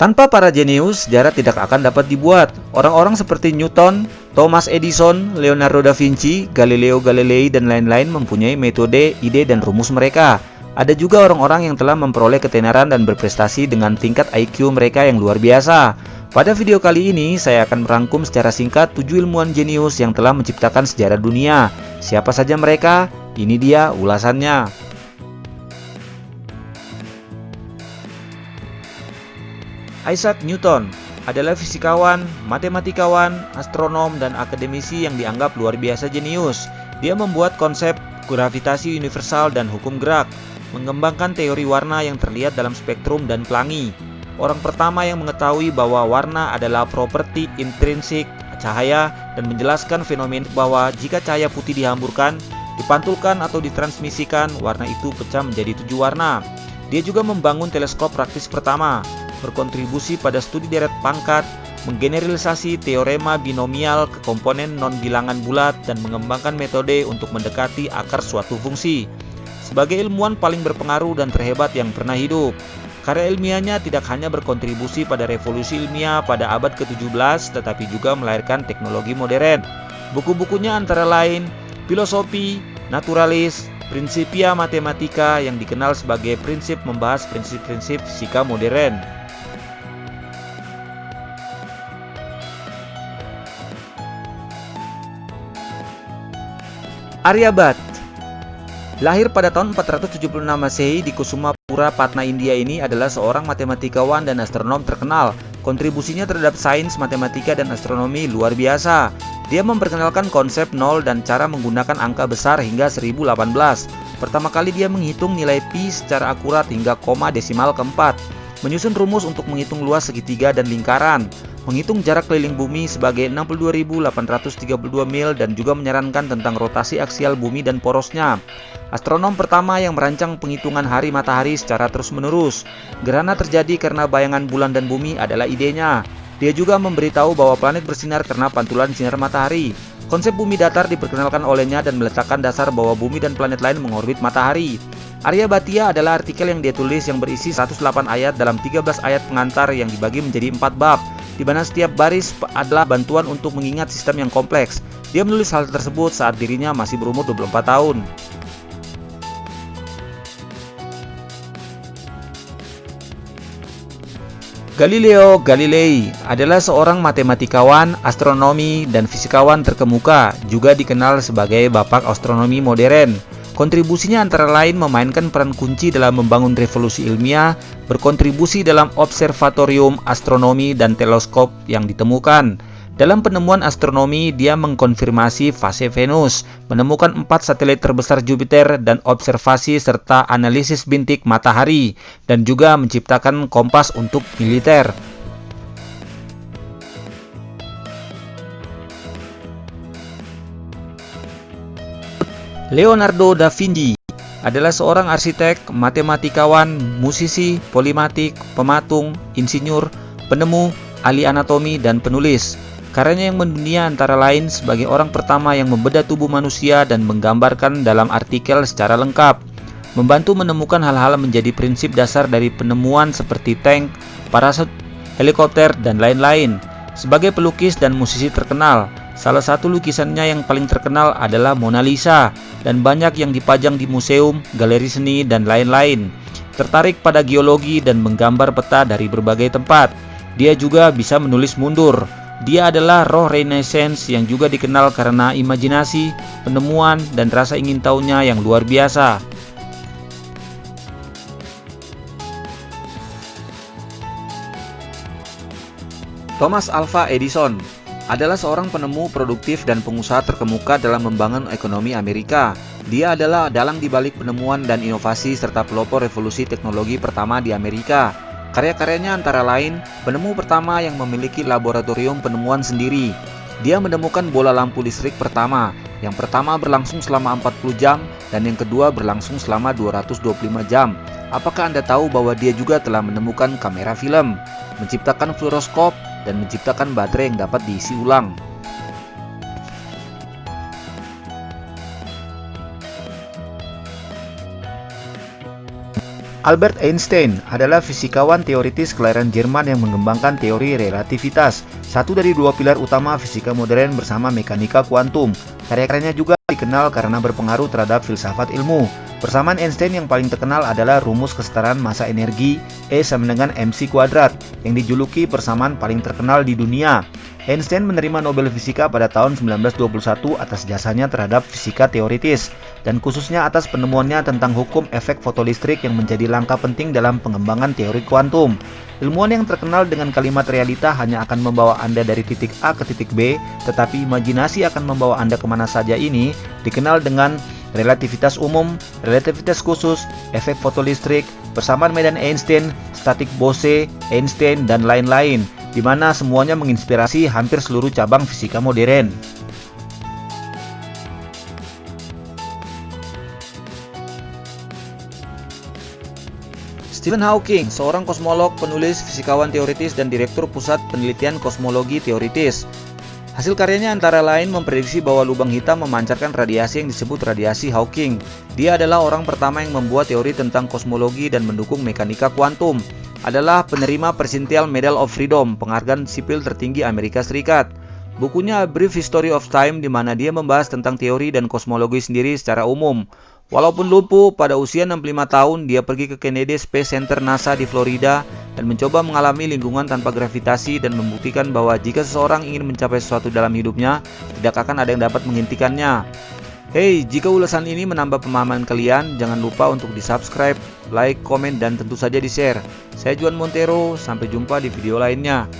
Tanpa para jenius, sejarah tidak akan dapat dibuat. Orang-orang seperti Newton, Thomas Edison, Leonardo da Vinci, Galileo Galilei, dan lain-lain mempunyai metode, ide, dan rumus mereka. Ada juga orang-orang yang telah memperoleh ketenaran dan berprestasi dengan tingkat IQ mereka yang luar biasa. Pada video kali ini, saya akan merangkum secara singkat 7 ilmuwan jenius yang telah menciptakan sejarah dunia. Siapa saja mereka? Ini dia ulasannya. Isaac Newton adalah fisikawan, matematikawan, astronom, dan akademisi yang dianggap luar biasa jenius. Dia membuat konsep gravitasi universal dan hukum gerak, mengembangkan teori warna yang terlihat dalam spektrum dan pelangi. Orang pertama yang mengetahui bahwa warna adalah properti intrinsik cahaya dan menjelaskan fenomena bahwa jika cahaya putih dihamburkan, dipantulkan atau ditransmisikan, warna itu pecah menjadi 7 warna. Dia juga membangun teleskop praktis pertama, berkontribusi pada studi deret pangkat, menggeneralisasi teorema binomial ke komponen non-bilangan bulat, dan mengembangkan metode untuk mendekati akar suatu fungsi. Sebagai ilmuwan paling berpengaruh dan terhebat yang pernah hidup, karya ilmiahnya tidak hanya berkontribusi pada revolusi ilmiah pada abad ke-17, tetapi juga melahirkan teknologi modern. Buku-bukunya antara lain Filosofi Naturalis, Principia Mathematica yang dikenal sebagai prinsip membahas prinsip-prinsip fisika modern. Aryabhata lahir pada tahun 476 Masehi di Kusumapura, Patna, India. Ini adalah seorang matematikawan dan astronom terkenal. Kontribusinya terhadap sains, matematika, dan astronomi luar biasa. Dia memperkenalkan konsep nol dan cara menggunakan angka besar hingga 1018. Pertama kali dia menghitung nilai pi secara akurat hingga koma desimal keempat. Menyusun rumus untuk menghitung luas segitiga dan lingkaran. Menghitung jarak keliling bumi sebagai 62.832 mil dan juga menyarankan tentang rotasi aksial bumi dan porosnya. Astronom pertama yang merancang penghitungan hari matahari secara terus-menerus. Gerhana terjadi karena bayangan bulan dan bumi adalah idenya. Dia juga memberitahu bahwa planet bersinar karena pantulan sinar matahari. Konsep bumi datar diperkenalkan olehnya dan meletakkan dasar bahwa bumi dan planet lain mengorbit matahari. Aryabhatiya adalah artikel yang dia tulis yang berisi 108 ayat dalam 13 ayat pengantar yang dibagi menjadi 4 bab, di mana setiap baris adalah bantuan untuk mengingat sistem yang kompleks. Dia menulis hal tersebut saat dirinya masih berumur 24 tahun. Galileo Galilei adalah seorang matematikawan, astronomi, dan fisikawan terkemuka, juga dikenal sebagai bapak astronomi modern. Kontribusinya antara lain memainkan peran kunci dalam membangun revolusi ilmiah, berkontribusi dalam observatorium astronomi dan teleskop yang ditemukan. Dalam penemuan astronomi, dia mengkonfirmasi fase Venus, menemukan 4 satelit terbesar Jupiter dan observasi serta analisis bintik matahari, dan juga menciptakan kompas untuk militer. Leonardo da Vinci adalah seorang arsitek, matematikawan, musisi, polimatik, pematung, insinyur, penemu, ahli anatomi, dan penulis. Karyanya yang mendunia antara lain sebagai orang pertama yang membedah tubuh manusia dan menggambarkan dalam artikel secara lengkap, membantu menemukan hal-hal menjadi prinsip dasar dari penemuan seperti tank, parasut, helikopter, dan lain-lain. Sebagai pelukis dan musisi terkenal, salah satu lukisannya yang paling terkenal adalah Mona Lisa, dan banyak yang dipajang di museum, galeri seni, dan lain-lain. Tertarik pada geologi dan menggambar peta dari berbagai tempat. Dia juga bisa menulis mundur. Dia adalah roh Renaissance yang juga dikenal karena imajinasi, penemuan, dan rasa ingin tahunya yang luar biasa. Thomas Alva Edison adalah seorang penemu produktif dan pengusaha terkemuka dalam membangun ekonomi Amerika. Dia adalah dalang dibalik penemuan dan inovasi serta pelopor revolusi teknologi pertama di Amerika. Karya-karyanya antara lain, penemu pertama yang memiliki laboratorium penemuan sendiri. Dia menemukan bola lampu listrik pertama. Yang pertama berlangsung selama 40 jam dan yang kedua berlangsung selama 225 jam. Apakah Anda tahu bahwa dia juga telah menemukan kamera film, menciptakan fluoroskop, dan menciptakan baterai yang dapat diisi ulang? Albert Einstein adalah fisikawan teoritis kelahiran Jerman yang mengembangkan teori relativitas, satu dari dua pilar utama fisika modern bersama mekanika kuantum. Karya-karyanya juga dikenal karena berpengaruh terhadap filsafat ilmu. Persamaan Einstein yang paling terkenal adalah rumus kesetaraan massa energi E sama dengan mc², yang dijuluki persamaan paling terkenal di dunia. Einstein menerima Nobel Fisika pada tahun 1921 atas jasanya terhadap fisika teoritis, dan khususnya atas penemuannya tentang hukum efek fotolistrik yang menjadi langkah penting dalam pengembangan teori kuantum. Ilmuwan yang terkenal dengan kalimat realita hanya akan membawa Anda dari titik A ke titik B, tetapi imajinasi akan membawa Anda kemana saja ini dikenal dengan relativitas umum, relativitas khusus, efek fotolistrik, persamaan medan Einstein, statik Bose, Einstein, dan lain-lain, di mana semuanya menginspirasi hampir seluruh cabang fisika modern. Stephen Hawking, seorang kosmolog, penulis, fisikawan teoritis, dan direktur Pusat Penelitian Kosmologi Teoritis. Hasil karyanya antara lain memprediksi bahwa lubang hitam memancarkan radiasi yang disebut radiasi Hawking. Dia adalah orang pertama yang membuat teori tentang kosmologi dan mendukung mekanika kuantum. Adalah penerima Presidential Medal of Freedom, penghargaan sipil tertinggi Amerika Serikat. Bukunya A Brief History of Time, di mana dia membahas tentang teori dan kosmologi sendiri secara umum. Walaupun lumpuh, pada usia 65 tahun, dia pergi ke Kennedy Space Center NASA di Florida dan mencoba mengalami lingkungan tanpa gravitasi dan membuktikan bahwa jika seseorang ingin mencapai sesuatu dalam hidupnya, tidak akan ada yang dapat menghentikannya. Hey, jika ulasan ini menambah pemahaman kalian, jangan lupa untuk di-subscribe, like, komen, dan tentu saja di-share. Saya Juan Montero, sampai jumpa di video lainnya.